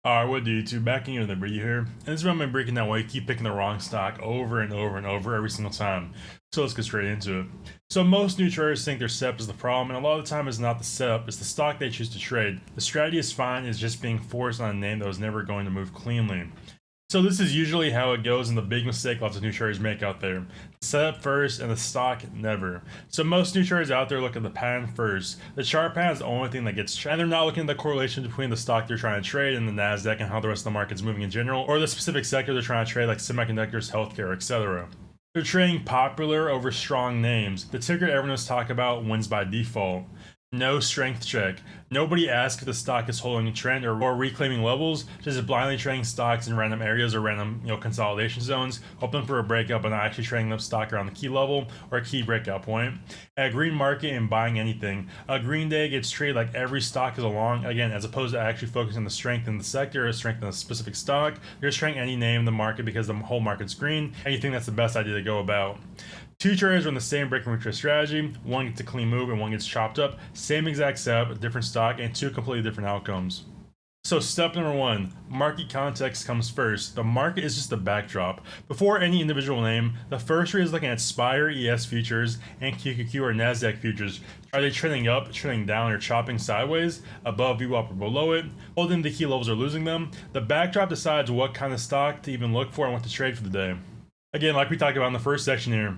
Alright, what do YouTube? Back in the video here. And this is where I'm breaking down why you keep picking the wrong stock over and over and over every single time. So let's get straight into it. So most new traders think their setup is the problem, and a lot of the time it's not the setup, it's the stock they choose to trade. The strategy is fine, it's just being forced on a name that was never going to move cleanly. So this is usually how it goes, and the big mistake lots of new traders make out there. Setup first and the stock never. So most new traders out there look at the pattern first. The chart pattern is the only thing that gets checked, and they're not looking at the correlation between the stock they're trying to trade and the Nasdaq and how the rest of the market's moving in general, or the specific sector they're trying to trade like semiconductors, healthcare, etc. They're trading popular over strong names. The ticker everyone knows talk about wins by default. No strength check. Nobody asks if the stock is holding a trend or reclaiming levels, just blindly trading stocks in random areas or random consolidation zones, hoping for a breakout but not actually trading the stock around the key level or a key breakout point. At green market and buying anything, a green day gets traded like every stock is along, again, as opposed to actually focusing on the strength in the sector or strength in a specific stock. You're just trading any name in the market because the whole market's green and you think that's the best idea to go about. Two traders run the same break and retrace strategy. One gets a clean move and one gets chopped up. Same exact setup, different stock, and two completely different outcomes. So step number one, market context comes first. The market is just the backdrop. Before any individual name, the first read is looking at SPIRE ES futures and QQQ or NASDAQ futures. Are they trending up, trending down, or chopping sideways, above VWAP or below it, holding the key levels or losing them? The backdrop decides what kind of stock to even look for and what to trade for the day. Again, like we talked about in the first section here,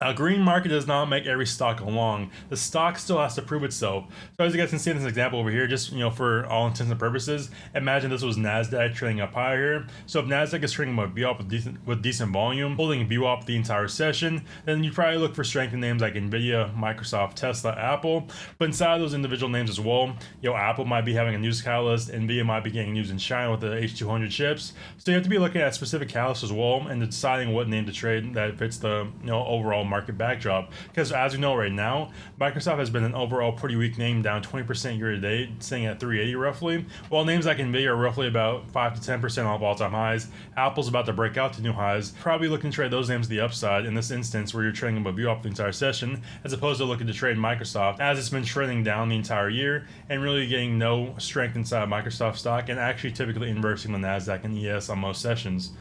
a green market does not make every stock along. The stock still has to prove itself. So as you guys can see in this example over here, just for all intents and purposes, imagine this was Nasdaq trading up higher here. So if Nasdaq is trading with VWAP with decent volume, holding VWAP the entire session, then you probably look for strength in names like Nvidia, Microsoft, Tesla, Apple. But inside those individual names as well, Apple might be having a news catalyst, Nvidia might be getting news in China with the H200 chips. So you have to be looking at specific catalysts as well and deciding what name to trade that fits the overall market backdrop, because as we know right now, Microsoft has been an overall pretty weak name, down 20% year to date, sitting at 380 roughly, while names like Nvidia are roughly about 5 to 10% off all-time highs. Apple's about to break out to new highs, probably looking to trade those names to the upside in this instance where you're trading them a view off the entire session, as opposed to looking to trade Microsoft as it's been trending down the entire year and really getting no strength inside Microsoft stock and actually typically inversing the Nasdaq and ES on most sessions.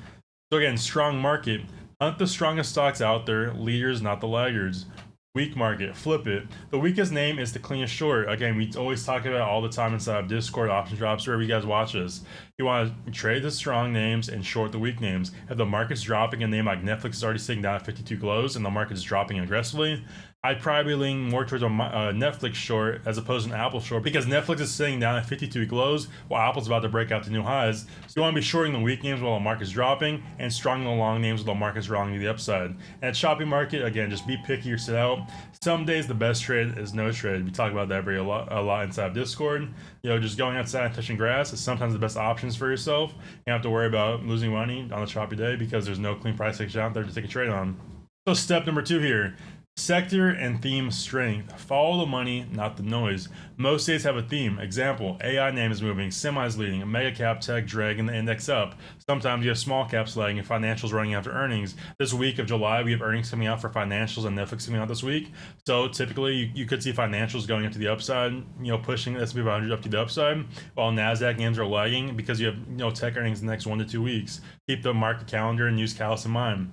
So again, strong market. Hunt the strongest stocks out there, leaders, not the laggards. Weak market, flip it. The weakest name is the cleanest short. Again, we always talk about it all the time inside of Discord, option drops, wherever you guys watch this. You want to trade the strong names and short the weak names. If the market's dropping, a name like Netflix is already sitting down at 52 close and the market's dropping aggressively, I'd probably lean more towards a Netflix short as opposed to an Apple short, because Netflix is sitting down at 52 lows while Apple's about to break out to new highs. So you want to be shorting the weak names while the market's dropping and strong the long names while the market's rolling to the upside. And at shopping market, again, just be picky or sit out. Some days the best trade is no trade. We talk about that a lot inside of Discord. Just going outside and touching grass is sometimes the best options for yourself. You don't have to worry about losing money on a choppy day because there's no clean price action out there to take a trade on. So step number two here. Sector and theme strength. Follow the money, not the noise. Most days have a theme. Example, AI name is moving, semis leading, mega cap tech dragging the index up. Sometimes you have small caps lagging and financials running after earnings. This week of July, we have earnings coming out for financials and Netflix coming out this week. So typically, you could see financials going into the upside, pushing the S&P 500 up to the upside, while NASDAQ names are lagging because you have tech earnings in the next 1 to 2 weeks. Keep the market calendar and news catalyst in mind.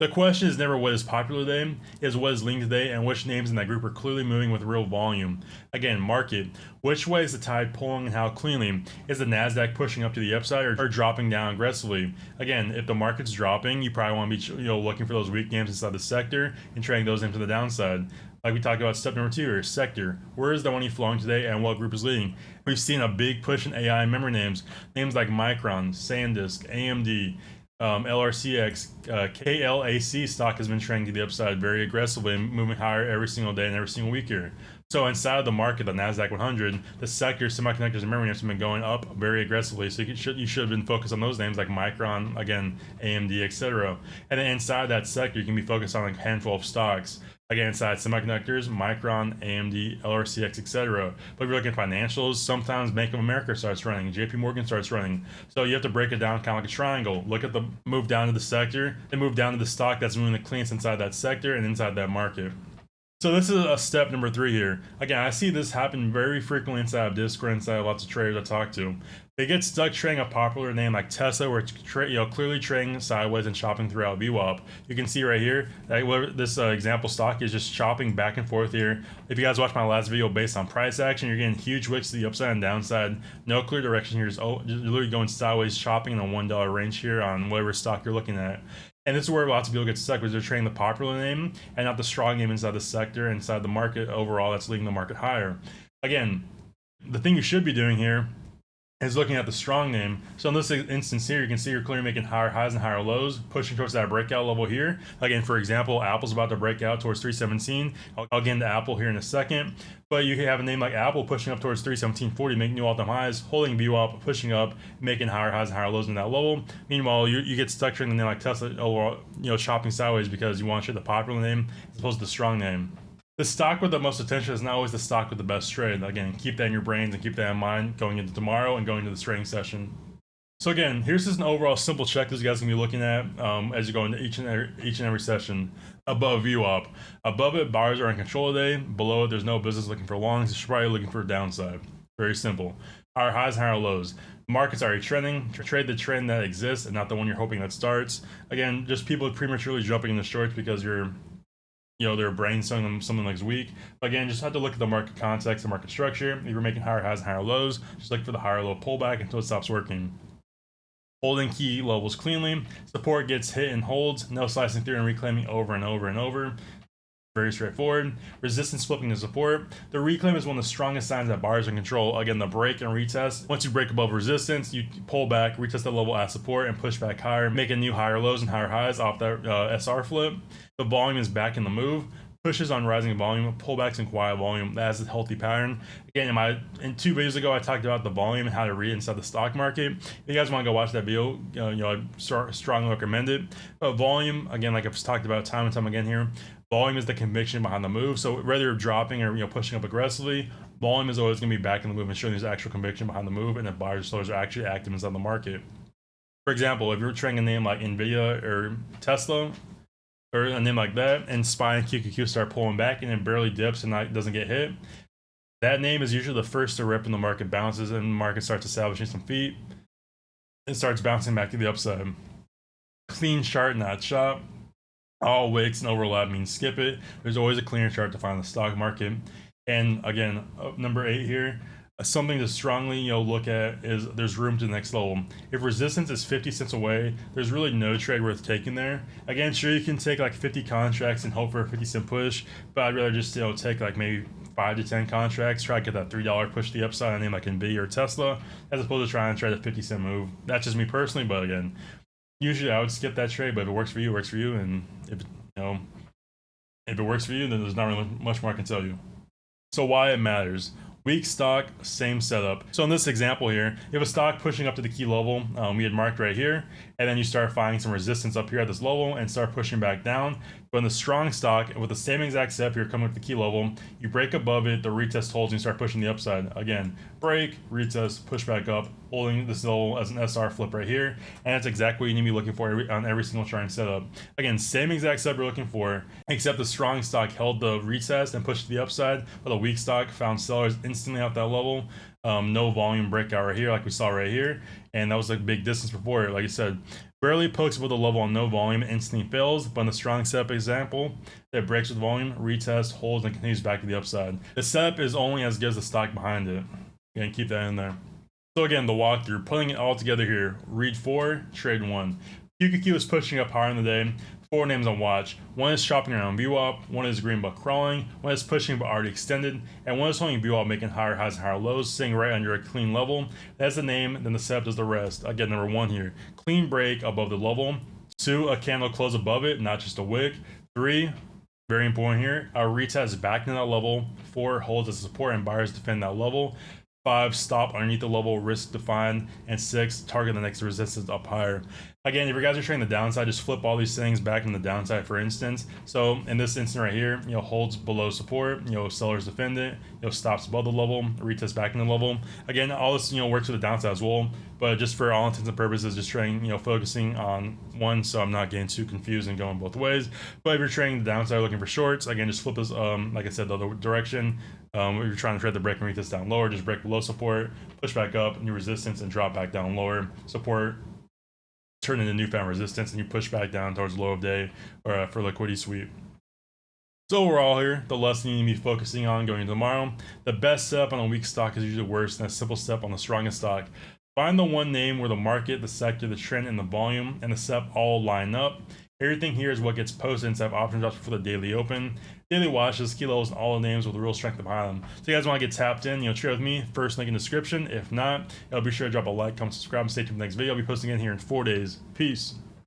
The question is never what is popular today, is what is leading today and which names in that group are clearly moving with real volume. Again, market. Which way is the tide pulling and how cleanly? Is the Nasdaq pushing up to the upside or dropping down aggressively? Again, if the market's dropping, you probably want to be looking for those weak names inside the sector and trading those into the downside. Like we talked about step number two here, sector. Where is the money flowing today and what group is leading? We've seen a big push in AI and memory names. Names like Micron, SanDisk, AMD, LRCX, KLAC stock has been trending to the upside very aggressively and moving higher every single day and every single week here. So inside of the market, the Nasdaq 100, the sector, semiconductors, and memory names have been going up very aggressively. So you should have been focused on those names like Micron, again, AMD, etc. And then inside that sector, you can be focused on a handful of stocks. Again, inside semiconductors, Micron, AMD, LRCX, etc. But if you're looking at financials, sometimes Bank of America starts running, JP Morgan starts running. So you have to break it down kind of like a triangle. Look at the move down to the sector, then move down to the stock that's moving the cleanest inside that sector and inside that market. So this is a step number 3 here. Again, I see this happen very frequently inside of Discord, inside of lots of traders I talk to. They get stuck trading a popular name like Tesla, where it's clearly trading sideways and chopping throughout VWAP. You can see right here that this example stock is just chopping back and forth here. If you guys watched my last video based on price action, you're getting huge wicks to the upside and downside. No clear direction here, just literally going sideways, chopping in the $1 range here on whatever stock you're looking at. And this is where lots of people get stuck because they're trading the popular name and not the strong name inside the sector, inside the market overall that's leading the market higher. Again, the thing you should be doing here is looking at the strong name. So in this instance here, you can see you're clearly making higher highs and higher lows, pushing towards that breakout level here. Again, for example, Apple's about to break out towards 317. I'll get into Apple here in a second. But you can have a name like Apple pushing up towards 317.40, making new all-time highs, holding VWAP, pushing up, making higher highs and higher lows in that level. Meanwhile, you get stuck trading a name like Tesla overall, shopping sideways because you want to trade the popular name as opposed to the strong name. The stock with the most attention is not always the stock with the best trade. Again, keep that in your brains and keep that in mind going into tomorrow and going into the trading session. So again, here's just an overall simple checklist you guys can be looking at as you go into each and every session. Above VWAP. Above it, buyers are in control today. Below it, there's no business looking for longs. You're probably looking for a downside. Very simple. Higher highs, higher lows. Markets are already trending. Trade the trend that exists and not the one you're hoping that starts. Again, just people prematurely jumping in the shorts because their brain's telling them something like weak. But again, just have to look at the market context, the market structure. If you're making higher highs and higher lows, just look for the higher low pullback until it stops working. Holding key levels cleanly. Support gets hit and holds. No slicing through and reclaiming over and over and over. Very straightforward. Resistance flipping to support. The reclaim is one of the strongest signs that buyers are in control. Again, the break and retest. Once you break above resistance, you pull back, retest the level at support, and push back higher, making new higher lows and higher highs off that SR flip. The volume is back in the move. Pushes on rising volume, pullbacks and quiet volume. That's a healthy pattern. Again, in 2 videos ago, I talked about the volume and how to read inside the stock market. If you guys want to go watch that video, I strongly recommend it. But volume, again, like I've talked about time and time again here, volume is the conviction behind the move. So whether you're dropping or pushing up aggressively, volume is always going to be back in the move and showing there's actual conviction behind the move, and that buyers or sellers are actually active inside the market. For example, if you're trading a name like Nvidia or Tesla, or a name like that, and SPY and QQQ start pulling back and it barely dips and doesn't get hit, that name is usually the first to rip when the market bounces and the market starts establishing some feet. It starts bouncing back to the upside. Clean chart, not chop. All wicks and overlap means skip it. There's always a cleaner chart to find the stock market. And again, number 8 here, something to strongly look at is there's room to the next level. If resistance is 50 cents away, there's really no trade worth taking there. Again, sure, you can take like 50 contracts and hope for a 50-cent push, but I'd rather just take like maybe 5 to 10 contracts, try to get that $3 push to the upside on a name like Nvidia or Tesla, as opposed to trying to trade a 50-cent move. That's just me personally, but again, usually I would skip that trade, but if it works for you, it works for you, and if it works for you, then there's not really much more I can tell you. So why it matters. Weak stock, same setup. So in this example here, you have a stock pushing up to the key level we had marked right here, and then you start finding some resistance up here at this level and start pushing back down. But in the strong stock, with the same exact setup, you're coming up to the key level, you break above it, the retest holds, and you start pushing the upside. Again, break, retest, push back up, holding this level as an SR flip right here, and that's exactly what you need to be looking for on every single chart and setup. Again, same exact setup you're looking for, except the strong stock held the retest and pushed to the upside, but the weak stock found sellers instantly at that level. No volume breakout right here like we saw right here, and that was a big distance before. Like I said, barely pokes above the level on no volume, instantly fails, but in the strong setup example, it breaks with volume, retest, holds, and continues back to the upside. The setup is only as good as the stock behind it. Again, keep that in there. So again, the walkthrough, putting it all together here. Read 4, trade 1. QQQ is pushing up higher in the day. 4 names on watch. One is shopping around VWAP, one is green but crawling, one is pushing but already extended, and one is holding VWAP making higher highs and higher lows, sitting right under a clean level. That's the name, then the setup does the rest. Again, number 1 here, clean break above the level. 2, a candle close above it, not just a wick. 3, very important here, a retest back to that level. 4, holds as support and buyers defend that level. 5, stop underneath the level, risk defined, and 6, target the next resistance up higher. Again, if you guys are trading the downside, just flip all these things back in the downside, for instance. So in this instant right here, holds below support, sellers defend it, stops above the level, retests back in the level. Again, all this, works with the downside as well, but just for all intents and purposes, just trading, focusing on one, so I'm not getting too confused and going both ways. But if you're trading the downside, looking for shorts, again, just flip this, like I said, the other direction. If you're trying to trade the break and retest down lower, just break below support, push back up, new resistance, and drop back down lower. Support, turn into newfound resistance, and you push back down towards low of day or for liquidity sweep. So overall here, the lesson you need to be focusing on going into tomorrow, the best setup on a weak stock is usually worse than a simple step on the strongest stock. Find the one name where the market, the sector, the trend, and the volume, and the setup all line up. Everything here is what gets posted instead of option drops before the daily open. Daily watches, key levels, and all the names with the real strength behind them. So you guys want to get tapped in, trade with me, first link in the description. If not, be sure to drop a like, comment, subscribe, and stay tuned for the next video. I'll be posting in here in 4 days. Peace.